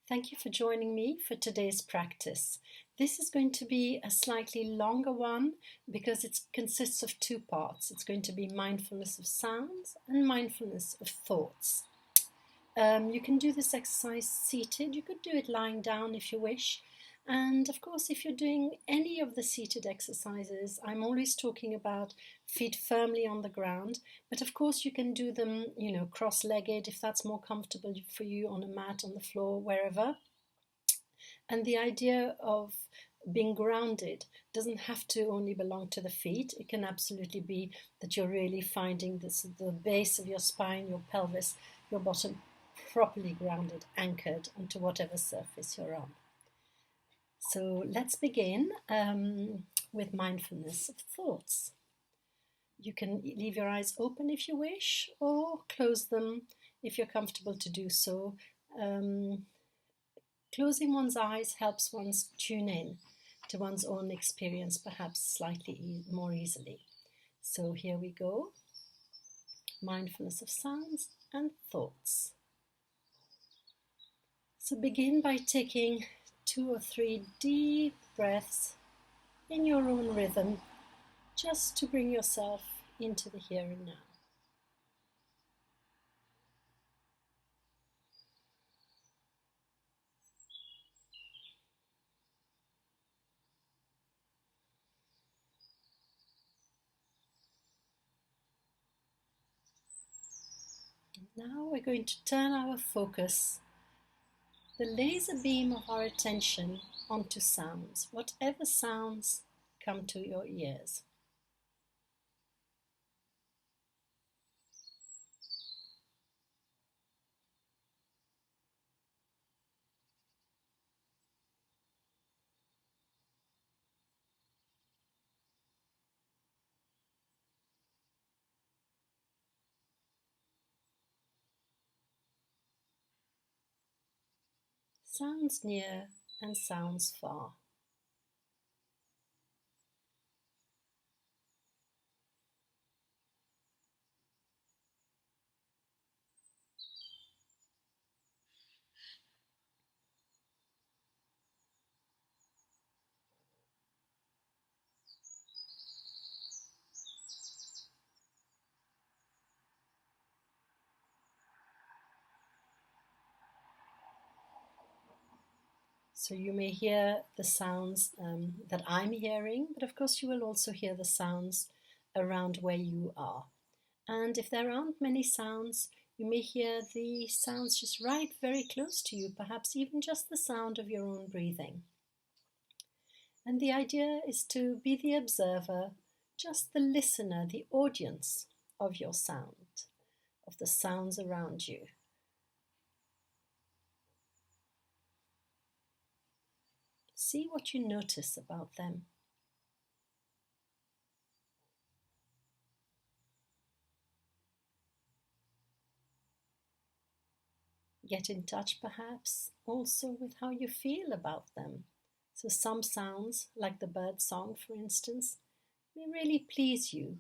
Thank you for joining me for today's practice. This is going to be a slightly longer one because it consists of two parts. It's going to be mindfulness of sounds and mindfulness of thoughts. You can do this exercise seated. You could do it lying down if you wish. And of course, if you're doing any of the seated exercises, I'm always talking about feet firmly on the ground. But of course, you can do them, cross-legged if that's more comfortable for you, on a mat, on the floor, wherever. And the idea of being grounded doesn't have to only belong to the feet. It can absolutely be that you're really finding the base of your spine, your pelvis, your bottom properly grounded, anchored onto whatever surface you're on. So let's begin with mindfulness of thoughts. You can leave your eyes open if you wish, or close them if you're comfortable to do so. Closing one's eyes helps one tune in to one's own experience, perhaps slightly more easily. So here we go. Mindfulness of sounds and thoughts. So begin by taking 2 or 3 deep breaths in your own rhythm, just to bring yourself into the here and now. Now we're going to turn our focus, the laser beam of our attention, onto sounds, whatever sounds come to your ears. Sounds near and sounds far. So you may hear the sounds that I'm hearing, but of course you will also hear the sounds around where you are. And if there aren't many sounds, you may hear the sounds just right very close to you, perhaps even just the sound of your own breathing. And the idea is to be the observer, just the listener, the audience of your sound, of the sounds around you. See what you notice about them. Get in touch perhaps also with how you feel about them. So some sounds, like the bird song for instance, may really please you,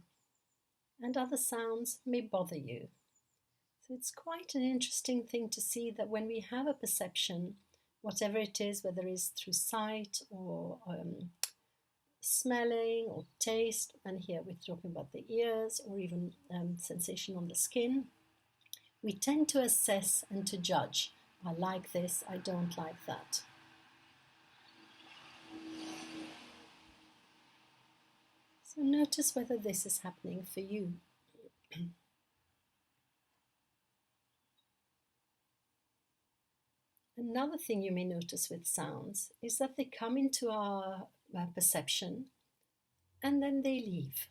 and other sounds may bother you. So it's quite an interesting thing to see that when we have a perception, whatever it is, whether it's through sight or smelling or taste, and here we're talking about the ears, or even sensation on the skin, we tend to assess and to judge. I like this, I don't like that. So notice whether this is happening for you. Another thing you may notice with sounds is that they come into our perception and then they leave.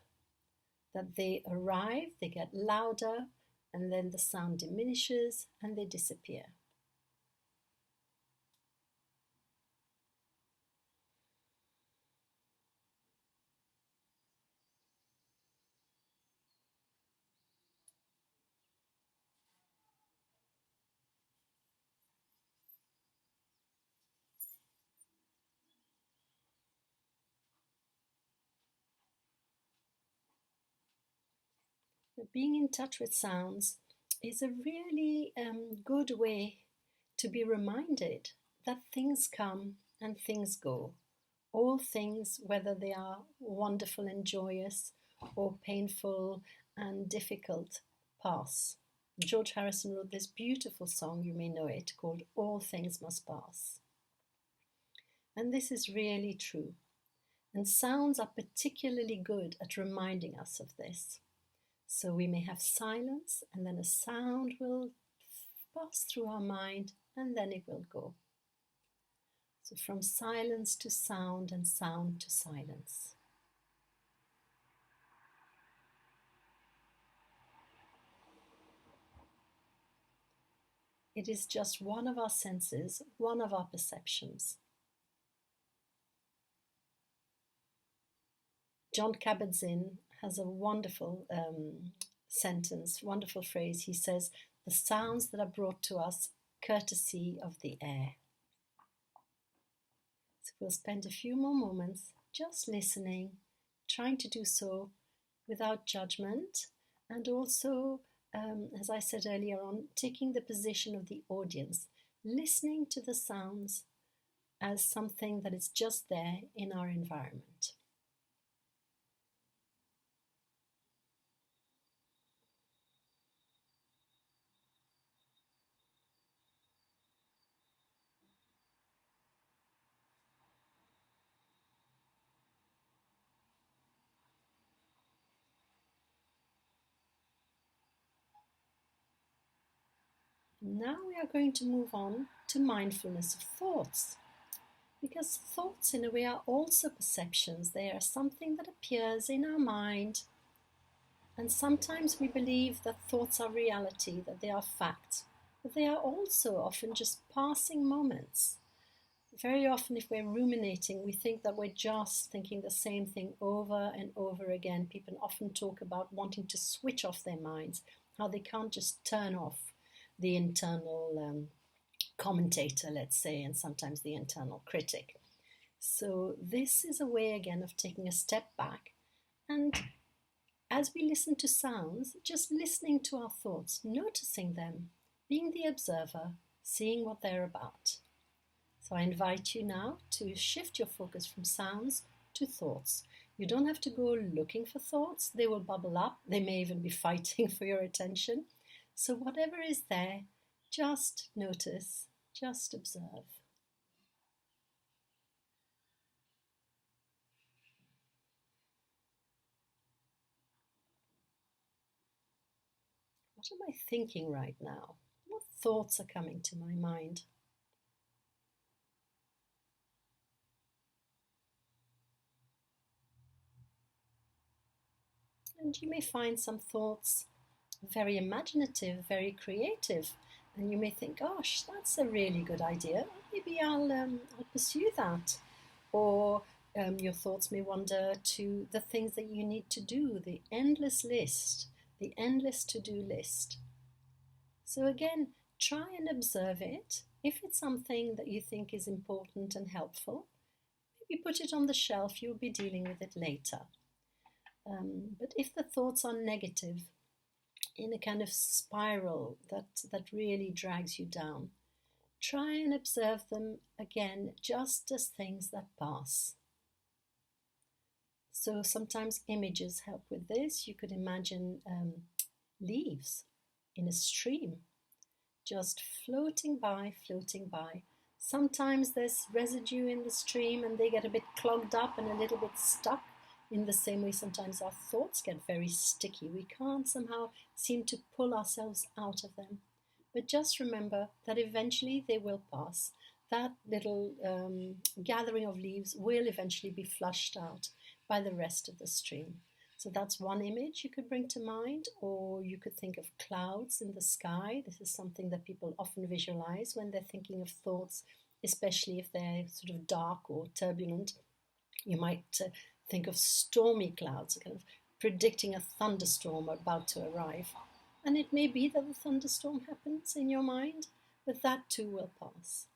That they arrive, they get louder, and then the sound diminishes and they disappear. Being in touch with sounds is a really good way to be reminded that things come and things go. All things, whether they are wonderful and joyous or painful and difficult, pass. George Harrison wrote this beautiful song, you may know it, called All Things Must Pass. And this is really true. And sounds are particularly good at reminding us of this. So we may have silence, and then a sound will pass through our mind, and then it will go. So from silence to sound and sound to silence. It is just one of our senses, one of our perceptions. John Kabat-Zinn has a wonderful sentence, wonderful phrase. He says, "The sounds that are brought to us courtesy of the air." So we'll spend a few more moments just listening, trying to do so without judgment, and also, as I said earlier on, taking the position of the audience, listening to the sounds as something that is just there in our environment. Now we are going to move on to mindfulness of thoughts. Because thoughts, in a way, are also perceptions. They are something that appears in our mind. And sometimes we believe that thoughts are reality, that they are fact. But they are also often just passing moments. Very often, if we're ruminating, we think that we're just thinking the same thing over and over again. People often talk about wanting to switch off their minds, how they can't just turn off the internal commentator, let's say, and sometimes the internal critic. So this is a way again of taking a step back, and as we listen to sounds, just listening to our thoughts, noticing them, being the observer, seeing what they're about. So I invite you now to shift your focus from sounds to thoughts. You don't have to go looking for thoughts. They will bubble up. They may even be fighting for your attention. So whatever is there, just notice, just observe. What am I thinking right now? What thoughts are coming to my mind? And you may find some thoughts very imaginative, very creative. And you may think, gosh, that's a really good idea. Maybe I'll pursue that. Or your thoughts may wander to the things that you need to do, the endless list, the endless to-do list. So again, try and observe it. If it's something that you think is important and helpful, maybe put it on the shelf, you'll be dealing with it later. But if the thoughts are negative, in a kind of spiral that really drags you down, try and observe them again just as things that pass. So sometimes images help with this. You could imagine leaves in a stream, just floating by, floating by. Sometimes there's residue in the stream and they get a bit clogged up and a little bit stuck. In the same way, sometimes our thoughts get very sticky. We can't somehow seem to pull ourselves out of them. But just remember that eventually they will pass. That little gathering of leaves will eventually be flushed out by the rest of the stream. So that's one image you could bring to mind, or you could think of clouds in the sky. This is something that people often visualize when they're thinking of thoughts, especially if they're sort of dark or turbulent. You might think of stormy clouds, kind of predicting a thunderstorm about to arrive. And it may be that the thunderstorm happens in your mind, but that too will pass.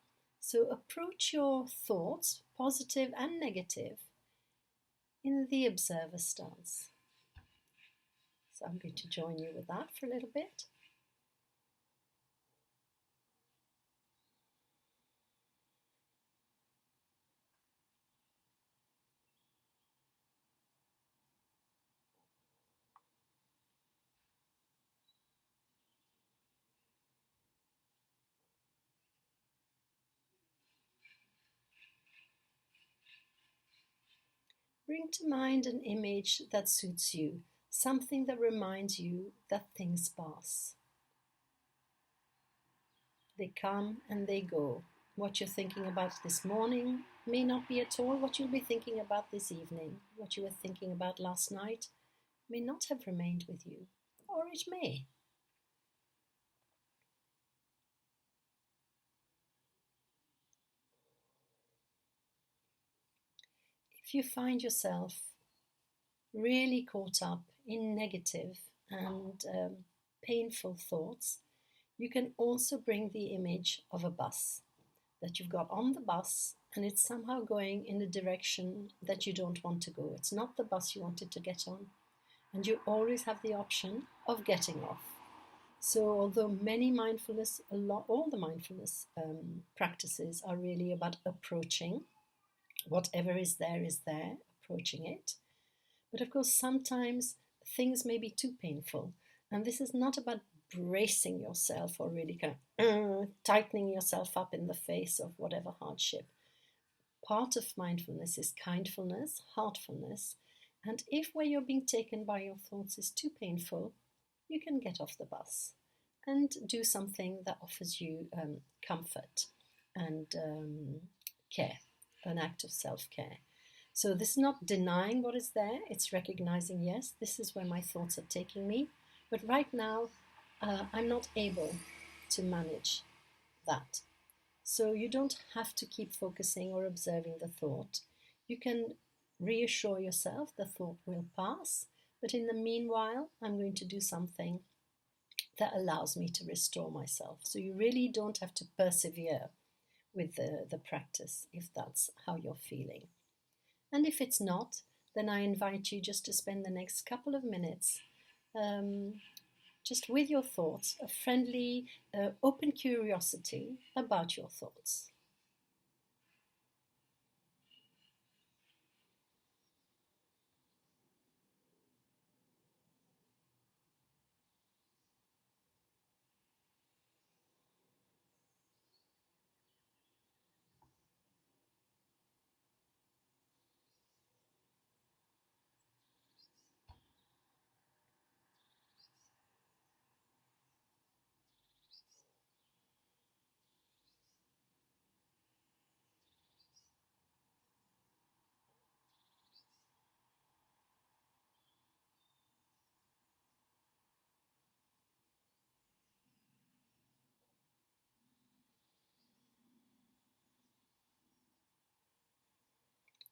So approach your thoughts, positive and negative, in the observer stance. So I'm going to join you with that for a little bit. Bring to mind an image that suits you, something that reminds you that things pass. They come and they go. What you're thinking about this morning may not be at all what you'll be thinking about this evening. What you were thinking about last night may not have remained with you, or it may. If you find yourself really caught up in negative and painful thoughts, you can also bring the image of a bus, that you've got on the bus and it's somehow going in a direction that you don't want to go. It's not the bus you wanted to get on, and you always have the option of getting off. So although all the mindfulness practices are really about approaching, whatever is there, approaching it. But of course, sometimes things may be too painful. And this is not about bracing yourself or really kind of tightening yourself up in the face of whatever hardship. Part of mindfulness is kindfulness, heartfulness. And if where you're being taken by your thoughts is too painful, you can get off the bus and do something that offers you comfort and care, an act of self-care. So this is not denying what is there, it's recognizing, yes, this is where my thoughts are taking me, but right now I'm not able to manage that. So you don't have to keep focusing or observing the thought. You can reassure yourself the thought will pass, but in the meanwhile, I'm going to do something that allows me to restore myself. So you really don't have to persevere with the practice if that's how you're feeling. And if it's not, then I invite you just to spend the next couple of minutes just with your thoughts, a friendly, open curiosity about your thoughts.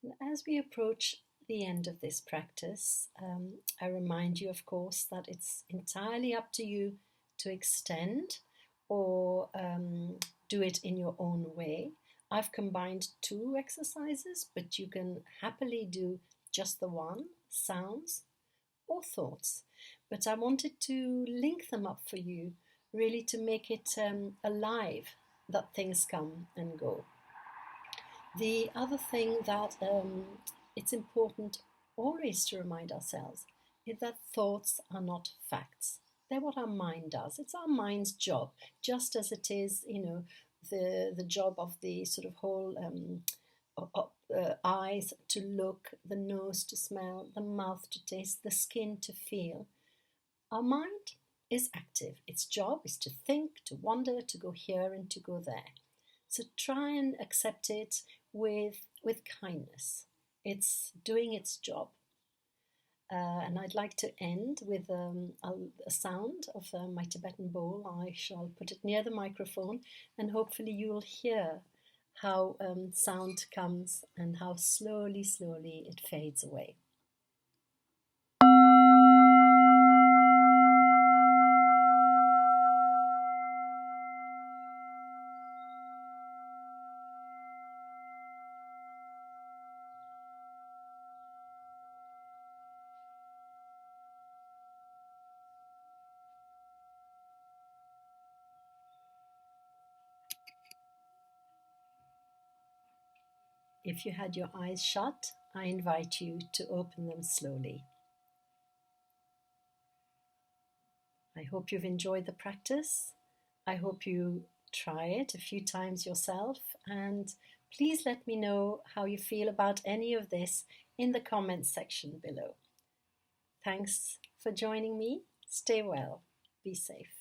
And as we approach the end of this practice, I remind you, of course, that it's entirely up to you to extend or do it in your own way. I've combined two exercises, but you can happily do just the one, sounds or thoughts. But I wanted to link them up for you, really to make it alive, that things come and go. The other thing that it's important always to remind ourselves is that thoughts are not facts. They're what our mind does. It's our mind's job, just as it is, the job of the sort of whole eyes to look, the nose to smell, the mouth to taste, the skin to feel. Our mind is active. Its job is to think, to wander, to go here and to go there. So try and accept it with kindness. It's doing its job. And I'd like to end with a sound of my Tibetan bowl. I shall put it near the microphone, and hopefully you'll hear how sound comes and how slowly, slowly it fades away. If you had your eyes shut, I invite you to open them slowly. I hope you've enjoyed the practice. I hope you try it a few times yourself, and please let me know how you feel about any of this in the comments section below. Thanks for joining me. Stay well. Be safe.